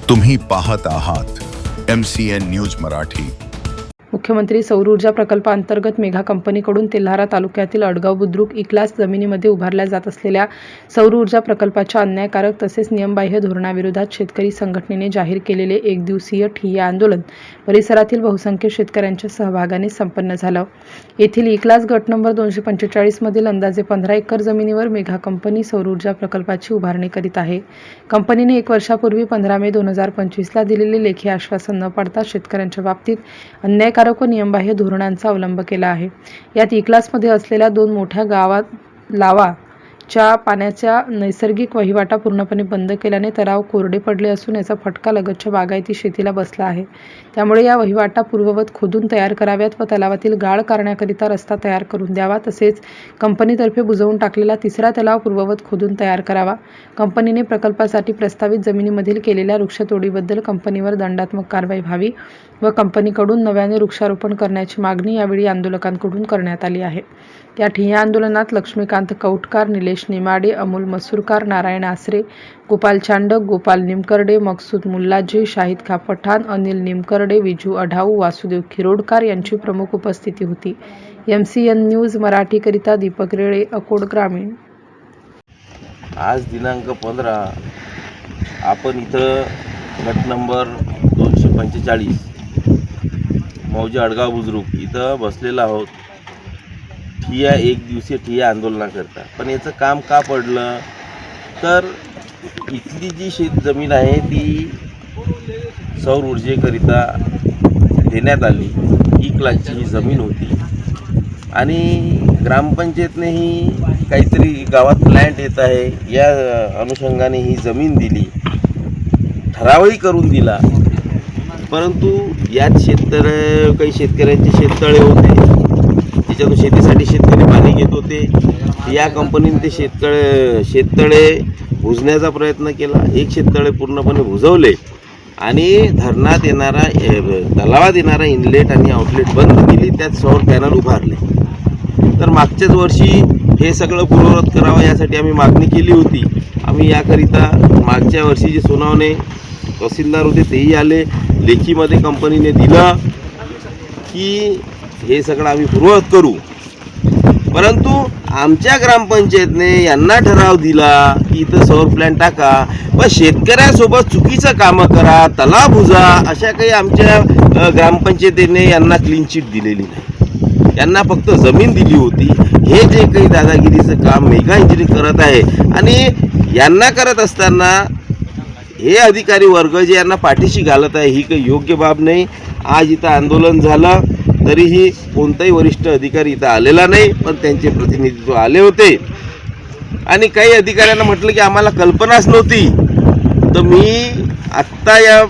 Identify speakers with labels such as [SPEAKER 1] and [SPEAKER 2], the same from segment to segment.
[SPEAKER 1] तुम्ही पाहत आहात MCN न्यूज मराठी।
[SPEAKER 2] मुख्यमंत्री सौर ऊर्जा प्रकल्पांतर्गत मेघा कंपनीकडून तेल्हारा तालुक्यातील अडगाव बुद्रुक इकलास जमिनीमध्ये उभारल्या जात असलेल्या सौर ऊर्जा प्रकल्पाच्या अन्यायकारक तसेच नियमबाह्य धोरणाविरोधात शेतकरी संघटनेने जाहीर केलेले एक दिवसीय ठिय्या आंदोलन परिसरातील बहुसंख्य शेतकऱ्यांच्या सहभागाने संपन्न झालं। येथील इकलास गट नंबर 245 मधील अंदाजे 15 एकर जमिनीवर मेघा कंपनी सौर ऊर्जा प्रकल्पाची उभारणी करीत आहे। कंपनीने 1 वर्षापूर्वी 15 मे 2025 ला दिलेले लेखी आश्वासन न पाळता शेतकऱ्यांच्या बाबतीत अन्यायकारक व नियमबाह्य धोरणांचा अवलंब केला आहे। यात इकलासमध्ये असलेल्या 2 मोठ्या गावात लावाच्या पाण्याच्या नैसर्गिक वहिवाटा पूर्णपणे बंद केल्याने तलाव कोरडे पडले असून याचा फटका लगतच्या बागायती शेतीला बसला आहे। त्यामुळे या वहिवाटा पूर्ववत खोदून तयार कराव्यात व तलावातील गाळ करण्याकरिता रस्ता तयार करून द्यावा, तसेच कंपनीतर्फे बुजवून टाकलेला 3रा तलाव पूर्ववत खोदून तयार करावा। कंपनीने प्रकल्पासाठी प्रस्तावित जमिनीमधील केलेल्या वृक्षतोडीबद्दल कंपनीवर दंडात्मक कारवाई व्हावी व कंपनीकडून नव्याने वृक्षारोपण करण्याची मागणी यावेळी आंदोलकांकडून करण्यात आली आहे। या ठिय्या आंदोलनात लक्ष्मीकांत कौटकार, निलेश निमाडे, अमोल मसूरकार, नारायण आसरे, गोपाल चांडक, गोपाल निमकर्डे, मकसूद मुल्लाजी, शाहिद खा पठाण, अनिल निमकर्डे, विजू अढाऊ, वासुदेव खिरोडकार यांची प्रमुख उपस्थिती होती। MCN न्यूज मराठीकरिता दीपक रेळे, अकोट ग्रामीण।
[SPEAKER 3] आज दिनांक 15 आपण इथं गट नंबर 245 मौजे अडगाव बुद्रुक इथं बसलेला आहोत ठिय्या एक दिवसीय ठिय्या आंदोलनाकरता। पण याचं काम का पडलं तर इथली जी शेत जमीन आहे ती सौर ऊर्जेकरिता देण्यात आली। इकलासची ही जमीन होती आणि ग्रामपंचायतने ही काहीतरी गावात प्लॅन्ट येत आहे या अनुषंगाने ही जमीन दिली, ठरावही करून दिला। परंतु यात काही शेतकऱ्यांचे शेततळे होते, त्याच्यातून शेतीसाठी शेतकरी पाणी घेत होते। या कंपनीने ते शेततळे बुजण्याचा प्रयत्न केला। एक शेततळे पूर्णपणे बुजवले आणि धरणात येणारा तलावात येणारा इनलेट आणि आउटलेट बंद केली, त्यात सौर पॅनल उभारले। तर मागच्याच वर्षी हे सगळं पूर्ववत करावं यासाठी आम्ही मागणी केली होती। आम्ही याकरिता मागच्या वर्षी जे सुनावणे तहसीलदार होते तेही आले, लेखीमध्ये कंपनीने दिलं की हे सगळं आम्ही पूर्ववत करू। परंतु आमच्या ग्रामपंचायतने यांना ठराव दिला की इथं सौर प्लॅन्ट टाका, पण शेतकऱ्यासोबत चुकीचं कामं करा, तलाव बुजा, अशा काही आमच्या ग्रामपंचायतीने यांना क्लीन चिट दिलेली नाही। यांना फक्त जमीन दिली होती। हे जे काही दादागिरीचं काम मेघा इंजिनिअरिंग करत आहे आणि यांना करत असताना हे अधिकारी वर्ग जे यांना पाठीशी घालत आहे ही काही योग्य बाब नाही। आज इथं आंदोलन झालं तरीही कोणताही वरिष्ठ अधिकारी इथं आलेला नाही, पण त्यांचे प्रतिनिधित्व आले होते आणि काही अधिकाऱ्यांना म्हटलं की आम्हाला कल्पनाच नव्हती। तर मी आत्ता या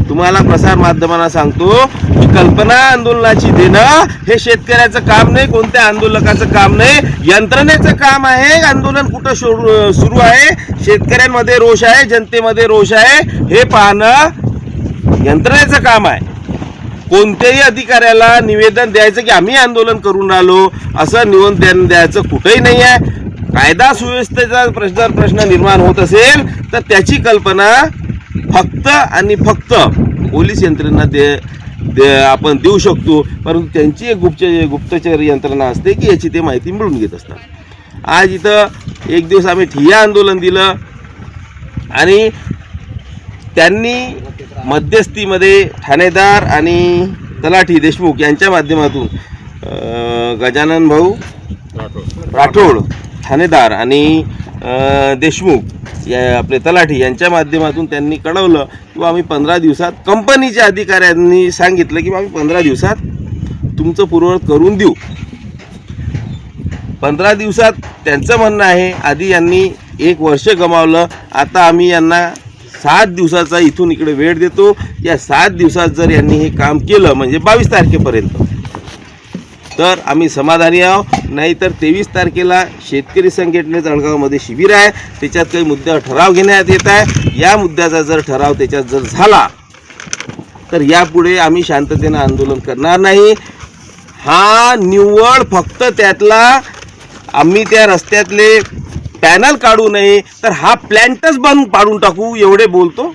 [SPEAKER 3] तुम्हाला प्रसार माध्यमांना सांगतो की कल्पना आंदोलनाची देणं हे शेतकऱ्याचं काम नाही, कोणत्या आंदोलकाचं काम नाही, यंत्रणेचं काम आहे। आंदोलन कुठं सुरू आहे, शेतकऱ्यांमध्ये रोष आहे, जनतेमध्ये रोष आहे, हे पाहणं यंत्रणेचं काम आहे। कोणत्याही अधिकाऱ्याला निवेदन द्यायचं की आम्ही आंदोलन करून राहिलो असं निवेदन द्यायचं कुठेही नाही आहे। कायदा सुव्यवस्थेचा प्रश्न निर्माण होत असेल तर त्याची कल्पना फक्त आणि फक्त पोलीस यंत्रणा आपण देऊ शकतो, परंतु त्यांची एक गुप्तचर यंत्रणा असते की याची ते माहिती मिळवून घेत असतात। आज इथं एक दिवस आम्ही ठिय्या आंदोलन दिलं आणि त्यांनी मध्यस्थीमध्ये ठाणेदार आणि तलाठी देशमुख यांच्या माध्यमातून गजानन भाऊ राठोड ठाणेदार आणि देशमुख या आपले तलाठी यांच्या माध्यमातून त्यांनी कळवलं की आम्ही 15 दिवसात, कंपनीच्या अधिकाऱ्यांनी सांगितलं की आम्ही 15 दिवसात तुमचं पूर्ववत करून देऊ। 15 दिवसात त्यांचं म्हणणं आहे आधी यांनी 1 वर्ष गमावलं, आता आम्ही यांना 7 दिवसाचा इथून इकडे वेळ देतो। या 7 दिवसात जर यांनी हे काम केलं म्हणजे 22 तारखेपर्यंत तर आम्ही समाधानी आहोत, नाहीतर 23 तारखेला शेतकरी संघटनेचं अडगावमध्ये शिबिर आहे, त्याच्यात काही मुद्द्यावर ठराव घेण्यात येत आहे। या मुद्द्याचा जर ठराव त्याच्यात जर झाला तर यापुढे आम्ही शांततेनं आंदोलन करणार नाही। हा निव्वळ फक्त त्यातला आम्ही त्या रस्त्यातले पॅनल काढू नये तर हा प्लॅन्टच बंद पाडून टाकू एवढे बोलतो।